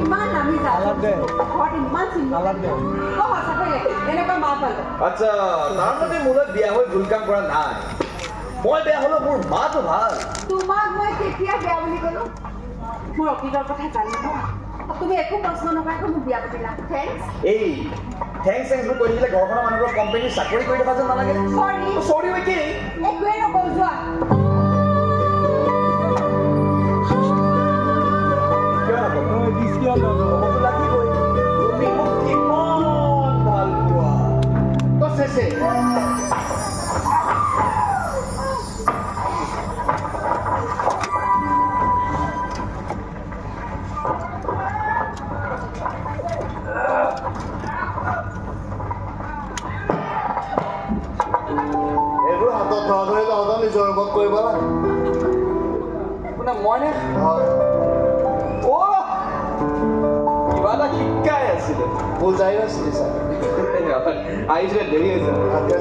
ইমান নামি আলাপ দে। ঘৰত ইমান চিন্তা আলাপ দে। সঁচাকৈ এনেকুৱা মা পালে আচ্ছা তাৰ মানে মোলৈ বিয়া হৈ ভুল কাম কৰা নাই মই বেয়া হ'লেও মোৰ মাটো ভাল তোমাক মই কেতিয়া বেয়া বুলি ক'লো মোৰ অতীতৰ কথা জানি ন তুমি একো প্ৰশ্ন নকৰাকৈ মোক বিয়া পাতিলা থেংকছ এই থেংকছ বোৰ কৈ থাকিলে ঘৰখনৰ মানুহবোৰক কোম্পানীৰ চাকৰি কৰি থকা যেন নালাগে চৰি চৰি হয় কি একোৱে নকওঁ যোৱা কিয় নক'ব কিয় ক'বতো লাগিবই তুমি মোক কিমান ভাল পোৱা তো চেছে এইবোৰ হাতত ধৰা ধৰি তহঁতৰ নিজৰ ওপৰত কৰিব লাগে কোনে মইনে কিবা এটা শিকাই আছিলে বুজাই আছিলি ছাৰ আহিছিলে দেৰি হৈছে আজি